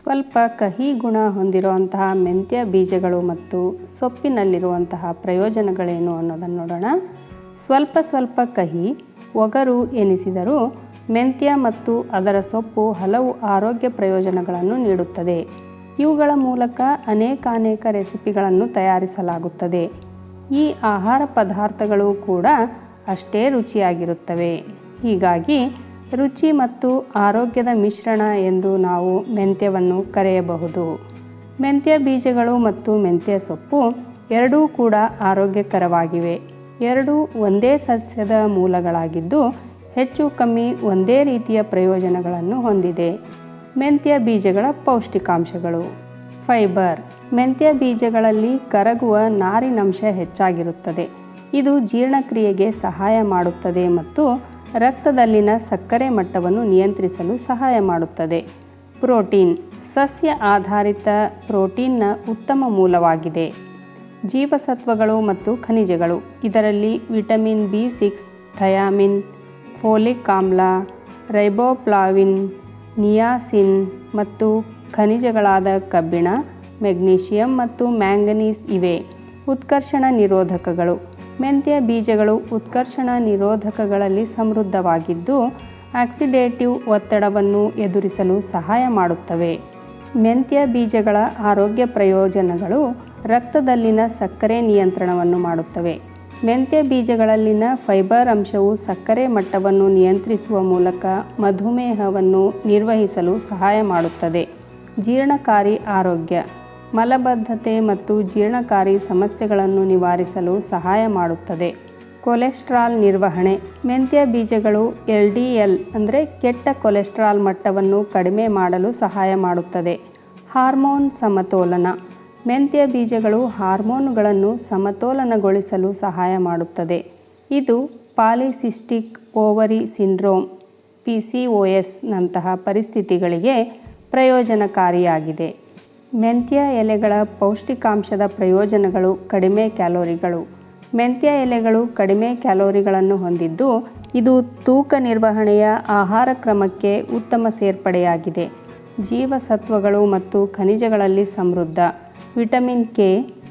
ಸ್ವಲ್ಪ ಕಹಿ ಗುಣ ಹೊಂದಿರುವಂತಹ ಮೆಂತ್ಯ ಬೀಜಗಳು ಮತ್ತು ಸೊಪ್ಪಿನಲ್ಲಿರುವಂತಹ ಪ್ರಯೋಜನಗಳೇನು ಅನ್ನೋದನ್ನು ನೋಡೋಣ. ಸ್ವಲ್ಪ ಕಹಿ, ಒಗರು ಎನಿಸಿದರೂ ಮೆಂತ್ಯ ಮತ್ತು ಅದರ ಸೊಪ್ಪು ಹಲವು ಆರೋಗ್ಯ ಪ್ರಯೋಜನಗಳನ್ನು ನೀಡುತ್ತದೆ. ಇವುಗಳ ಮೂಲಕ ಅನೇಕ ರೆಸಿಪಿಗಳನ್ನು ತಯಾರಿಸಲಾಗುತ್ತದೆ. ಈ ಆಹಾರ ಪದಾರ್ಥಗಳು ಕೂಡ ಅಷ್ಟೇ ರುಚಿಯಾಗಿರುತ್ತವೆ. ಹೀಗಾಗಿ ರುಚಿ ಮತ್ತು ಆರೋಗ್ಯದ ಮಿಶ್ರಣ ಎಂದು ನಾವು ಮೆಂತ್ಯವನ್ನು ಕರೆಯಬಹುದು. ಮೆಂತ್ಯ ಬೀಜಗಳು ಮತ್ತು ಮೆಂತ್ಯ ಸೊಪ್ಪು ಎರಡೂ ಕೂಡ ಆರೋಗ್ಯಕರವಾಗಿವೆ. ಎರಡೂ ಒಂದೇ ಸಸ್ಯದ ಮೂಲಗಳಾಗಿದ್ದು ಹೆಚ್ಚು ಕಮ್ಮಿ ಒಂದೇ ರೀತಿಯ ಪ್ರಯೋಜನಗಳನ್ನು ಹೊಂದಿದೆ. ಮೆಂತ್ಯ ಬೀಜಗಳ ಪೌಷ್ಟಿಕಾಂಶಗಳು. ಫೈಬರ್. ಮೆಂತ್ಯ ಬೀಜಗಳಲ್ಲಿ ಕರಗುವ ನಾರಿನಂಶ ಹೆಚ್ಚಾಗಿರುತ್ತದೆ. ಇದು ಜೀರ್ಣಕ್ರಿಯೆಗೆ ಸಹಾಯ ಮಾಡುತ್ತದೆ ಮತ್ತು ರಕ್ತದಲ್ಲಿನ ಸಕ್ಕರೆ ಮಟ್ಟವನ್ನು ನಿಯಂತ್ರಿಸಲು ಸಹಾಯ ಮಾಡುತ್ತದೆ. ಪ್ರೋಟೀನ್. ಸಸ್ಯ ಆಧಾರಿತ ಪ್ರೋಟೀನ್ನ ಉತ್ತಮ ಮೂಲವಾಗಿದೆ. ಜೀವಸತ್ವಗಳು ಮತ್ತು ಖನಿಜಗಳು. ಇದರಲ್ಲಿ ವಿಟಮಿನ್ B6, ಥಯಾಮಿನ್, ಫೋಲಿಕ್ ಆಮ್ಲ, ರೈಬೋಫ್ಲಾವಿನ್, ನಿಯಾಸಿನ್ ಮತ್ತು ಖನಿಜಗಳಾದ ಕಬ್ಬಿಣ, ಮೆಗ್ನೀಷಿಯಂ ಮತ್ತು ಮ್ಯಾಂಗನೀಸ್ ಇವೆ. ಉತ್ಕರ್ಷಣ ನಿರೋಧಕಗಳು. ಮೆಂತ್ಯ ಬೀಜಗಳು ಉತ್ಕರ್ಷಣ ನಿರೋಧಕಗಳಲ್ಲಿ ಸಮೃದ್ಧವಾಗಿದ್ದು ಆಕ್ಸಿಡೇಟಿವ್ ಒತ್ತಡವನ್ನು ಎದುರಿಸಲು ಸಹಾಯ ಮಾಡುತ್ತವೆ. ಮೆಂತ್ಯ ಬೀಜಗಳ ಆರೋಗ್ಯ ಪ್ರಯೋಜನಗಳು ರಕ್ತದಲ್ಲಿನ ಸಕ್ಕರೆ ನಿಯಂತ್ರಣವನ್ನು ಮಾಡುತ್ತವೆ. ಮೆಂತ್ಯ ಬೀಜಗಳಲ್ಲಿನ ಫೈಬರ್ ಅಂಶವು ಸಕ್ಕರೆ ಮಟ್ಟವನ್ನು ನಿಯಂತ್ರಿಸುವ ಮೂಲಕ ಮಧುಮೇಹವನ್ನು ನಿರ್ವಹಿಸಲು ಸಹಾಯ ಮಾಡುತ್ತದೆ. ಜೀರ್ಣಕಾರಿ ಆರೋಗ್ಯ. ಮಲಬದ್ಧತೆ ಮತ್ತು ಜೀರ್ಣಕಾರಿ ಸಮಸ್ಯೆಗಳನ್ನು ನಿವಾರಿಸಲು ಸಹಾಯ ಮಾಡುತ್ತದೆ. ಕೊಲೆಸ್ಟ್ರಾಲ್ ನಿರ್ವಹಣೆ. ಮೆಂತ್ಯ ಬೀಜಗಳು LDL ಅಂದರೆ ಕೆಟ್ಟ ಕೊಲೆಸ್ಟ್ರಾಲ್ ಮಟ್ಟವನ್ನು ಕಡಿಮೆ ಮಾಡಲು ಸಹಾಯ ಮಾಡುತ್ತದೆ. ಹಾರ್ಮೋನ್ ಸಮತೋಲನ. ಮೆಂತ್ಯ ಬೀಜಗಳು ಹಾರ್ಮೋನುಗಳನ್ನು ಸಮತೋಲನಗೊಳಿಸಲು ಸಹಾಯ ಮಾಡುತ್ತದೆ. ಇದು ಪಾಲಿಸಿಸ್ಟಿಕ್ ಓವರಿ ಸಿಂಡ್ರೋಮ್ PCOS ನಂತಹ ಪರಿಸ್ಥಿತಿಗಳಿಗೆ ಪ್ರಯೋಜನಕಾರಿಯಾಗಿದೆ. ಮೆಂತ್ಯ ಎಲೆಗಳ ಪೌಷ್ಟಿಕಾಂಶದ ಪ್ರಯೋಜನಗಳು. ಕಡಿಮೆ ಕ್ಯಾಲೋರಿಗಳು. ಮೆಂತ್ಯ ಎಲೆಗಳು ಕಡಿಮೆ ಕ್ಯಾಲೋರಿಗಳನ್ನು ಹೊಂದಿದ್ದು ಇದು ತೂಕ ನಿರ್ವಹಣೆಯ ಆಹಾರ ಕ್ರಮಕ್ಕೆ ಉತ್ತಮ ಸೇರ್ಪಡೆಯಾಗಿದೆ. ಜೀವಸತ್ವಗಳು ಮತ್ತು ಖನಿಜಗಳಲ್ಲಿ ಸಮೃದ್ಧ. Vitamin K,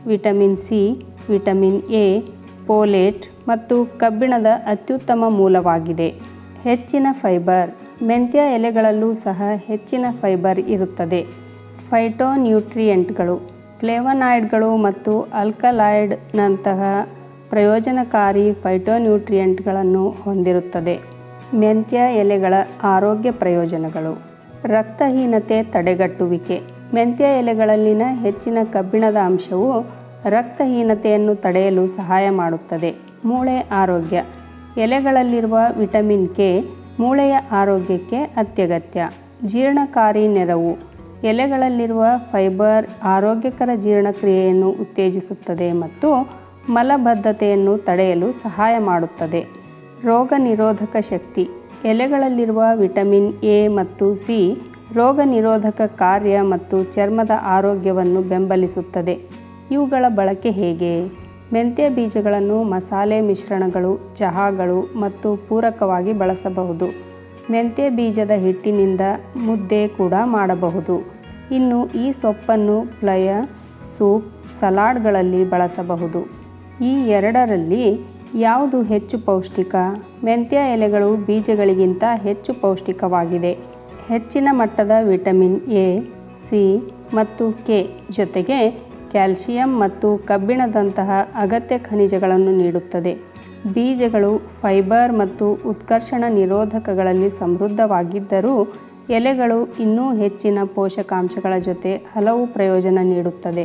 vitamin C, vitamin A, folate ಮತ್ತು ಕಬ್ಬಿಣದ ಅತ್ಯುತ್ತಮ ಮೂಲವಾಗಿದೆ. ಹೆಚ್ಚಿನ ಫೈಬರ್. ಮೆಂತ್ಯ ಎಲೆಗಳಲ್ಲೂ ಸಹ ಹೆಚ್ಚಿನ ಫೈಬರ್ ಇರುತ್ತದೆ. ಫೈಟೋನ್ಯೂಟ್ರಿಯೆಂಟ್ಗಳು. ಫ್ಲೇವನಾಯ್ಡ್ಗಳು ಮತ್ತು ಆಲ್ಕಲಾಯ್ಡ್ ನಂತಹ ಪ್ರಯೋಜನಕಾರಿ ಫೈಟೋನ್ಯೂಟ್ರಿಯೆಂಟ್ಗಳನ್ನು ಹೊಂದಿರುತ್ತದೆ. ಮೆಂತ್ಯ ಎಲೆಗಳ ಆರೋಗ್ಯ ಪ್ರಯೋಜನಗಳು. ರಕ್ತಹೀನತೆ ತಡೆಗಟ್ಟುವಿಕೆ. ಮೆಂತ್ಯ ಎಲೆಗಳಲ್ಲಿನ ಹೆಚ್ಚಿನ ಕಬ್ಬಿಣದ ಅಂಶವು ರಕ್ತಹೀನತೆಯನ್ನು ತಡೆಯಲು ಸಹಾಯ ಮಾಡುತ್ತದೆ. ಮೂಳೆ ಆರೋಗ್ಯ. ಎಲೆಗಳಲ್ಲಿರುವ ವಿಟಮಿನ್ K ಮೂಳೆಯ ಆರೋಗ್ಯಕ್ಕೆ ಅತ್ಯಗತ್ಯ. ಜೀರ್ಣಕಾರಿ ನೆರವು. ಎಲೆಗಳಲ್ಲಿರುವ ಫೈಬರ್ ಆರೋಗ್ಯಕರ ಜೀರ್ಣಕ್ರಿಯೆಯನ್ನು ಉತ್ತೇಜಿಸುತ್ತದೆ ಮತ್ತು ಮಲಬದ್ಧತೆಯನ್ನು ತಡೆಯಲು ಸಹಾಯ ಮಾಡುತ್ತದೆ. ರೋಗ ನಿರೋಧಕ ಶಕ್ತಿ. ಎಲೆಗಳಲ್ಲಿರುವ ವಿಟಮಿನ್ A ಮತ್ತು C ರೋಗ ನಿರೋಧಕ ಕಾರ್ಯ ಮತ್ತು ಚರ್ಮದ ಆರೋಗ್ಯವನ್ನು ಬೆಂಬಲಿಸುತ್ತದೆ. ಇವುಗಳ ಬಳಕೆ ಹೇಗೆ? ಮೆಂತ್ಯ ಬೀಜಗಳನ್ನು ಮಸಾಲೆ ಮಿಶ್ರಣಗಳು, ಚಹಾಗಳು ಮತ್ತು ಪೂರಕವಾಗಿ ಬಳಸಬಹುದು. ಮೆಂತ್ಯ ಬೀಜದ ಹಿಟ್ಟಿನಿಂದ ಮುದ್ದೆ ಕೂಡ ಮಾಡಬಹುದು. ಇನ್ನು ಈ ಸೊಪ್ಪನ್ನು ಫ್ಲಯ, ಸೂಪ್, ಸಲಾಡ್ಗಳಲ್ಲಿ ಬಳಸಬಹುದು. ಈ ಎರಡರಲ್ಲಿ ಯಾವುದು ಹೆಚ್ಚು ಪೌಷ್ಟಿಕ? ಮೆಂತ್ಯ ಎಲೆಗಳು ಬೀಜಗಳಿಗಿಂತ ಹೆಚ್ಚು ಪೌಷ್ಟಿಕವಾಗಿದೆ. ಹೆಚ್ಚಿನ ಮಟ್ಟದ ವಿಟಮಿನ್ A, C ಮತ್ತು K ಜೊತೆಗೆ ಕ್ಯಾಲ್ಸಿಯಂ ಮತ್ತು ಕಬ್ಬಿಣದಂತಹ ಅಗತ್ಯ ಖನಿಜಗಳನ್ನು ನೀಡುತ್ತದೆ. ಬೀಜಗಳು ಫೈಬರ್ ಮತ್ತು ಉತ್ಕರ್ಷಣ ನಿರೋಧಕಗಳಲ್ಲಿ ಸಮೃದ್ಧವಾಗಿದ್ದರೂ ಎಲೆಗಳು ಇನ್ನೂ ಹೆಚ್ಚಿನ ಪೋಷಕಾಂಶಗಳ ಜೊತೆ ಹಲವು ಪ್ರಯೋಜನ ನೀಡುತ್ತದೆ.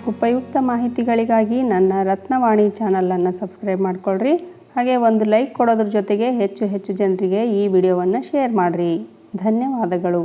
ಉಪಯುಕ್ತ ಮಾಹಿತಿಗಳಿಗಾಗಿ ನನ್ನ ರತ್ನವಾಣಿ ಚಾನಲನ್ನು ಸಬ್ಸ್ಕ್ರೈಬ್ ಮಾಡ್ಕೊಳ್ರಿ. ಹಾಗೆ ಒಂದು ಲೈಕ್ ಕೊಡೋದ್ರ ಜೊತೆಗೆ ಹೆಚ್ಚು ಜನರಿಗೆ ಈ ವಿಡಿಯೋವನ್ನು ಶೇರ್ ಮಾಡಿರಿ. ಧನ್ಯವಾದಗಳು.